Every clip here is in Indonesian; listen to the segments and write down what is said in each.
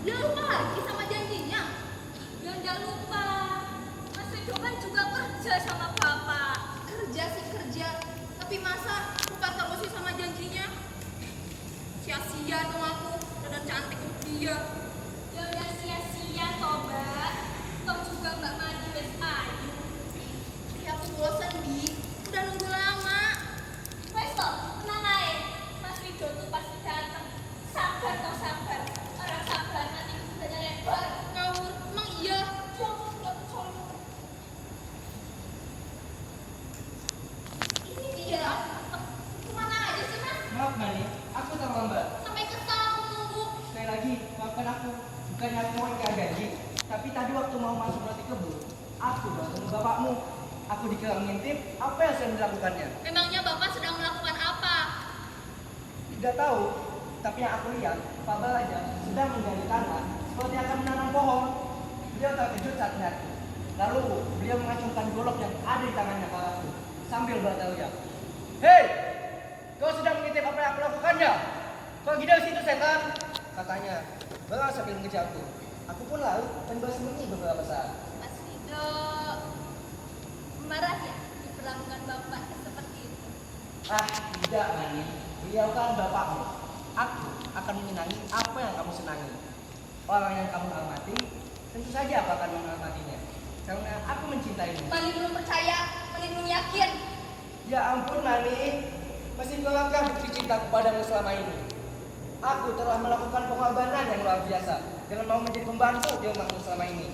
Dia lupa lagi sama janjinya. Ya nggak lupa. Mas Rido kan juga kerja sama bapak. Kerja sih kerja, tapi masa lupa terus sih sama janjinya? Sia-sia dong aku, dan cantik untuk dia. Ya udah sia-sia toh mbak. Toh juga mbak mandi wes ayu. Ya aku bosan Bi, udah nunggu lama. Wes toh, tenang aja. Mas Rido tuh pasti datang. Sabar toh sabar. Orang sabar nanti kudanya lebar. Ngawur, emang iya? Ini dia. Kemana aja sih Mas? Maaf Nani, aku terlambat. Sampai kesal aku nunggu. Sekali lagi, maafkan aku. Bukannya aku mau ingkar janji, tapi tadi waktu mau masuk roti kebun, aku bertemu bapakmu. Aku dikira ngintip, apa yang sedang dilakukannya? Memangnya Bapak sedang melakukan apa? Tidak tahu, tapi yang aku lihat, Pak Balaja sedang menggali tanah seperti akan menanam pohon. Beliau terkejut saat melihatku. Lalu beliau mengacungkan golok yang ada di tangannya padaku sambil berteriak, "Hei, kau sedang mengintip apa yang aku lakukannya? Kau gila situ setan?" Katanya, Bala sambil mengejarku. Aku pun lalu dan bersembunyi beberapa saat. Mas Rido marah ya diperlakukan bapak seperti itu. Ah, tidak Nani. Beliau kan bapakmu. Aku akan menyenangi apa yang kamu senangi. Orang yang kamu hormati, tentu saja aku akan menghormatinya. Karena aku mencintaimu. Mani belum percaya, Mani belum yakin. Ya ampun Nani, masih kurangkah bukti cinta kepadamu selama ini? Aku telah melakukan pengorbanan yang luar biasa dengan mau menjadi pembantu di rumahmu selama ini.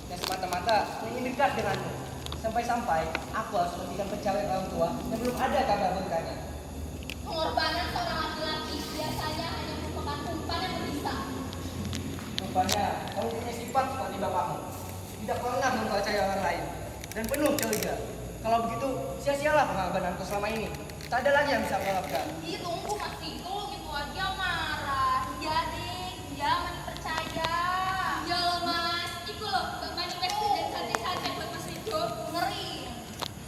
Dan semata-mata ingin dekat denganmu. Sampai-sampai aku harus memberikan pencarian orang tua yang belum ada kabar berkanya. Pengorbanan seorang laki-laki biasanya hanya merupakan umpan yang berbisa. Rupanya kamu punya sifat seperti bapakmu. Tidak pernah mempercayai orang lain. Dan penuh curiga. Kalau begitu, sia-sialah pengorbananku selama ini. Tak ada lagi yang bisa kau lakukan. Ih, tunggu Mas Rido, gitu aja marah. Iya deh, dia Mani percaya. Ya loh mas, iku loh mbak mandi wes dan santai-santai buat Mas Rido. Dengerin.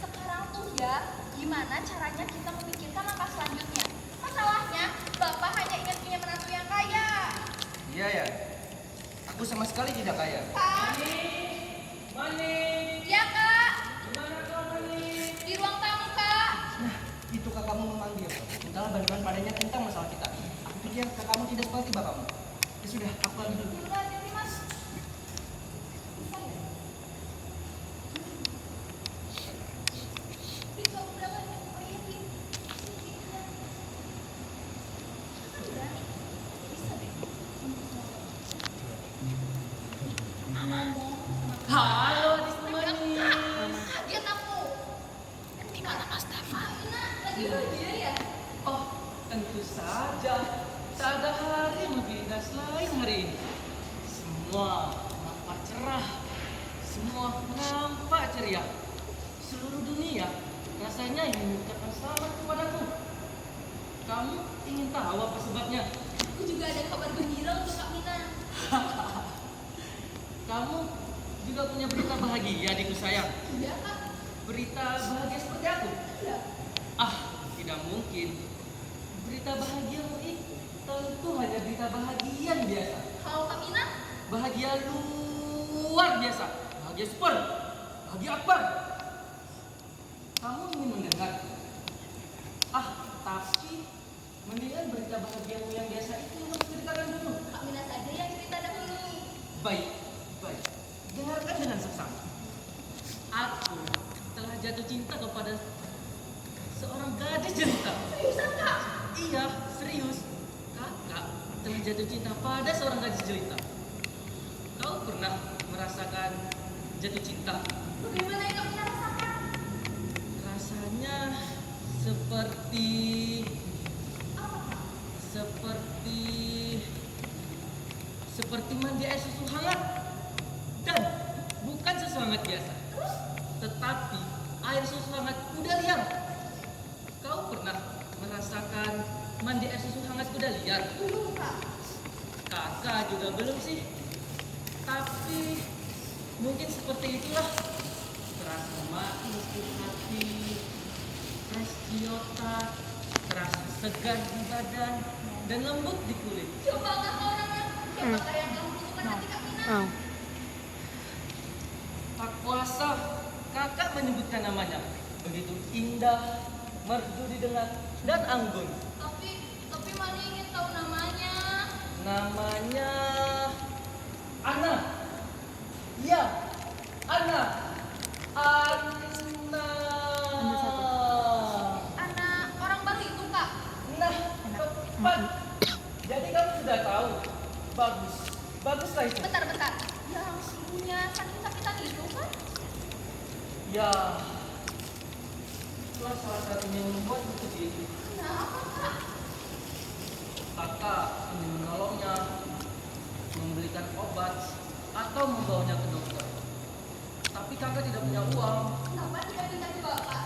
Sekarang tuh ya, gimana caranya kita memikirkan langkah selanjutnya? Masalahnya, Bapak hanya ingin punya menantu yang kaya. Iya ya. Aku sama sekali tidak kaya. Kak, Mani. iya Kak. Gimana kau Mani? Di ruang tamu Kak. Nah, itu kakakmu memanggil. Mintalah bantuan padanya tentang masalah kita. Aku pikir kakakmu tidak seperti bapakmu. Ya sudah, aku lagi dulu. Dulu aja nih Mas. Bisa ya? Bisa berapa nih? Oh iya, Di. Sini, ya. Kan berani. Bisa deh. Halo, adik Mani. Kaget aku. Di mana Mas Dava? Nah, lagi bahagia ya? Oh, tentu saja. Tak ada hari yang lebih indah selain hari ini. Semua nampak cerah. Semua nampak ceria. Seluruh dunia rasanya ingin mengucapkan selamat kepadaku. Kamu ingin tahu apa sebabnya? Aku juga ada kabar gembira untuk Kak Mina. Kamu juga punya berita bahagia, adikku sayang. Iya Kak? Berita bahagia seperti aku? Iya. Ah, tidak mungkin. Berita bahagiamu itu tentu hanya berita bahagia yang biasa. Kalau Kak Mina? Bahagia luar biasa. Bahagia super. Bahagia akbar. Kamu ingin mendengar? Ah, tapi mendingan berita bahagiamu yang biasa itu harus ceritakan dulu. Kak Mina saja yang cerita dahulu. Baik, baik. Dengarkan dengan seksama. Aku telah jatuh cinta kepada seorang gadis jelita. Seriusan Kak? Iya, serius. Kakak telah jatuh cinta pada seorang gadis jelita. Kau pernah merasakan jatuh cinta? Bagaimana yang Kak Mina rasakan? Rasanya seperti Apa Kak? seperti mandi air susu hangat. Dan bukan susu hangat biasa, tetapi air susu hangat kuda liar. Kau pernah merasakan mandi air susu hangat kuda liar? Belum Kak. Kakak juga belum sih. Tapi mungkin seperti itulah. Terasa manis di hati, fresh di otak, terasa segar di badan, dan lembut di kulit. Coba Kak orangnya. Coba kayak yang kamu butuhkan indah, merdu didengar, dan anggun. Tapi Mani ingin tahu namanya. Namanya Ana. Iya, Ana. Ana. Anak orang baru itu, Kak. Nah, tepat. Jadi kamu sudah tahu. Bagus. Baguslah itu. Bentar. Yang si punya sakit-sakitan itu kan? Ya, itulah salah satunya yang membuat seperti ini. Kenapa, Kak? Kakak ingin menolongnya, membelikan obat, atau membawanya ke dokter. Tapi kakak tidak punya uang. Kenapa tidak minta ke Bapak?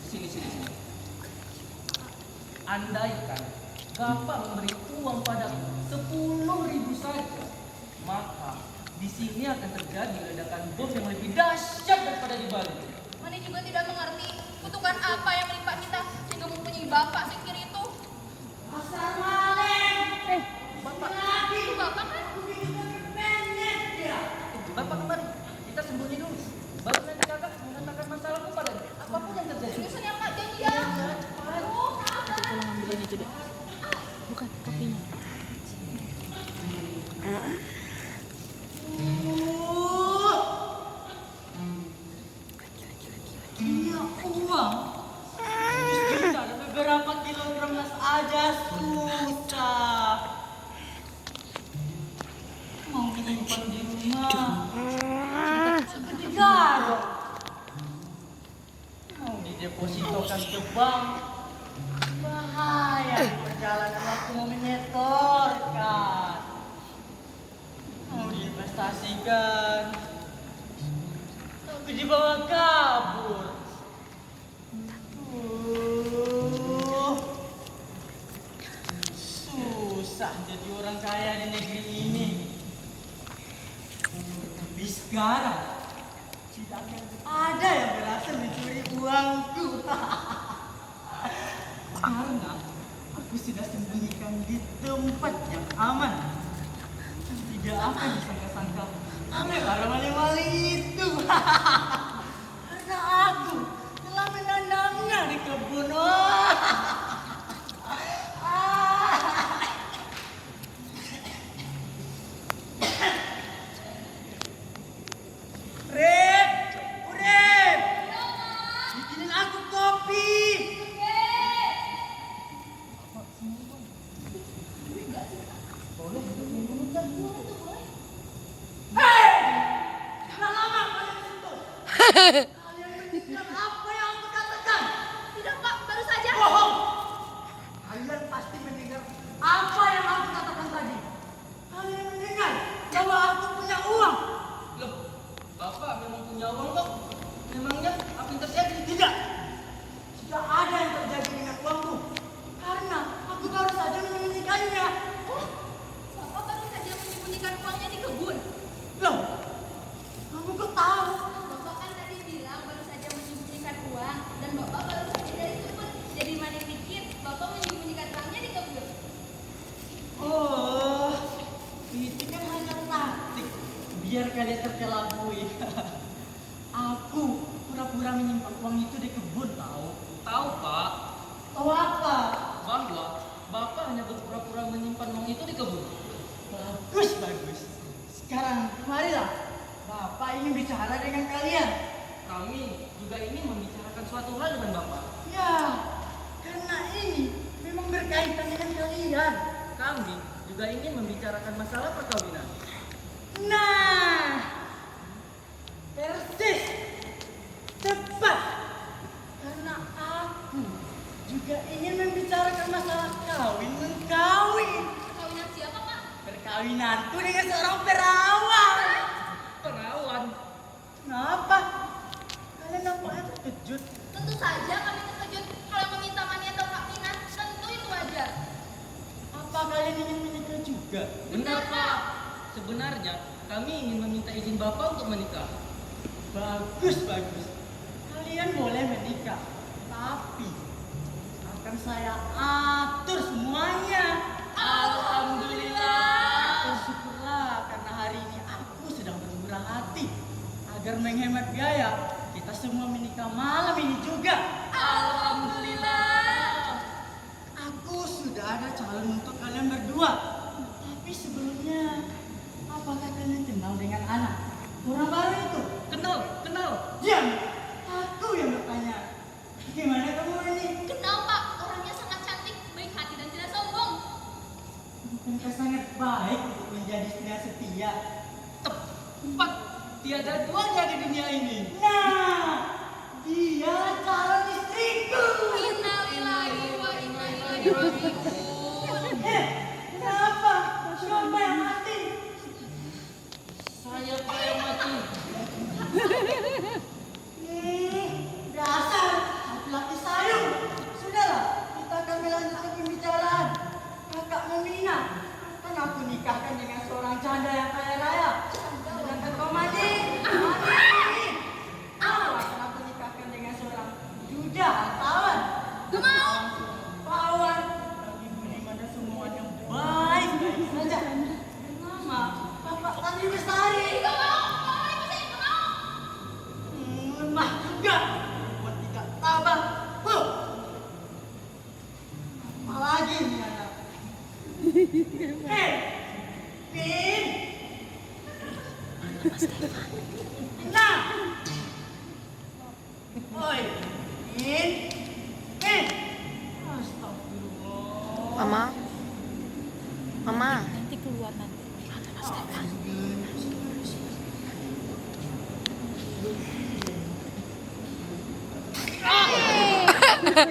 Sini. Andaikan Bapak memberi uang padaku 10.000 saja, maka di sini akan terjadi ledakan bom yang lebih dahsyat daripada di Bali. Mani juga tidak mengerti kutukan apa yang menimpa kita sehingga mempunyai Bapak singkir itu. Asal maling. Bapak, Itu Bapak kan? Bapak kemari, kita sembunyi dulu. Baru nanti kakak mengatakan masalah kepadanya. Apapun yang terjadi. Seriusan ya, Kak? Janji ya? Aduh, Kak. Bukan kopinya. Iya, uang. 100 juta dan beberapa kilogram emas aja susah. Mau menyimpan di rumah. Seperti garong. Mau didepositokan ke bank. Bahaya perjalanan waktu mau menyetorkan. Mau diinvestasikan. Tapi dibawa kabur. Susah jadi orang kaya di negeri ini. Tapi sekarang tidak akan ada yang berhasil mencuri uangku. Karena aku sudah sembunyikan di tempat yang aman. Tidak akan disangka-sangka ambil para maling-maling itu. Karena aku telah menanamnya di kebun. Urep, bikinin aku kopi. Jangan lama kalian sentuh. Kalian mendengar apa yang aku katakan? Tidak, Pak. Baru saja. Bohong. Kalian pasti mendengar apa yang aku katakan tadi. Kalian mendengar bahwa aku punya uang. Loh, Bapak memang punya uang kok. Memangnya apa yang terjadi? Tidak. Tidak ada yang terjadi dengan uangku. Karena aku baru saja menyembunyikannya. Oh, Bapak baru saja menyembunyikan uangnya di kebun. Loh, kamu kok tahu? Bapak kan tadi bilang baru saja menyembunyikan uang dan Bapak baru saja dari kebun. Jadi Mani pikir Bapak menyembunyikan uangnya di kebun. Oh, itu kan hanya taktik biar kalian terkelabui. Aku pura-pura menyimpan uang itu di kebun tahu. Tahu Pak, Tahu apa? bahwa Bapak hanya berpura-pura menyimpan uang itu di kebun. Bagus. Sekarang marilah. Bapak ingin bicara dengan kalian. Kami juga ingin membicarakan suatu hal dengan Bapak. Ya, karena ini memang berkaitan dengan kalian. Kami juga ingin membicarakan masalah perkawinan. Nah, persis, tepat. Karena aku juga ingin membicarakan masalah kawin-mengkawin. Perkawinan siapa, Pak? Perkawinanku dengan seorang perawan. Perawan. Kenapa? Kalian nampaknya terkejut. Tentu saja kami terkejut kalau meminta Mani atau Kak Mina. Tentu itu wajar. Apa kalian ingin menikah juga? Benar Pak. Sebenarnya kami ingin meminta izin Bapak untuk menikah. Bagus. Kalian boleh menikah. Tapi akan saya atur semuanya. Alhamdulillah. Bersyukurlah karena hari ini aku sedang bermurah hati. Agar menghemat biaya, kita semua menikah calon untuk kalian berdua. Tapi sebelumnya, apakah kalian kenal dengan anak orang baru itu? Kenal, kenal. Diam! Aku yang bertanya. Gimana kamu ini? Kenal Pak, orangnya sangat cantik, baik hati dan tidak sombong. Bukankah sangat baik untuk menjadi istri yang setia? Tepat. Tiada duanya di dunia ini. Nah, dia calon istriku. Innalillahi wa inna ilaihi raji'un. Kenapa? Siapa yang mati? Saya Pak yang mati. Dasar laki-laki sayung. Sudahlah, kita akan melanjutkan pembicaraan. Kakak Memina akan aku nikahkan dengan seorang janda yang kaya raya. Sedangkan kau mati. Akan aku nikahkan dengan seorang duda hartawan. Mau. Pawan, tapi budiman dan semua yang baik-baik saja. Nama Bapak Tani Bestari. Tidak mau, mau. Lemah juga, buat tidak tabah. Apalagi ini anak. Min. Nah. Oi, Min. Astagfirullah. Mama. Mama. Nanti keluar nanti.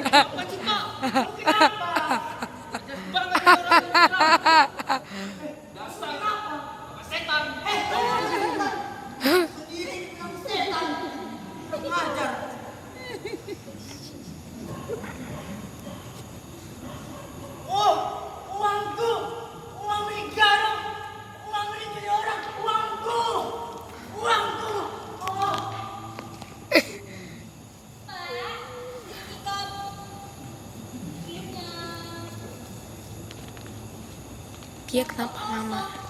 Apa sih Pak? Kenapa? Jadi banget ini orang Islam. Dasar apa setan. Sendiri kamu setan. Ajar. Oh, uangku. Uang milik Garong. Uang milik jadi orang. Uangku. Uangku. Oh. Pak, ini kamu. Filmnya. Dia kenapa mama?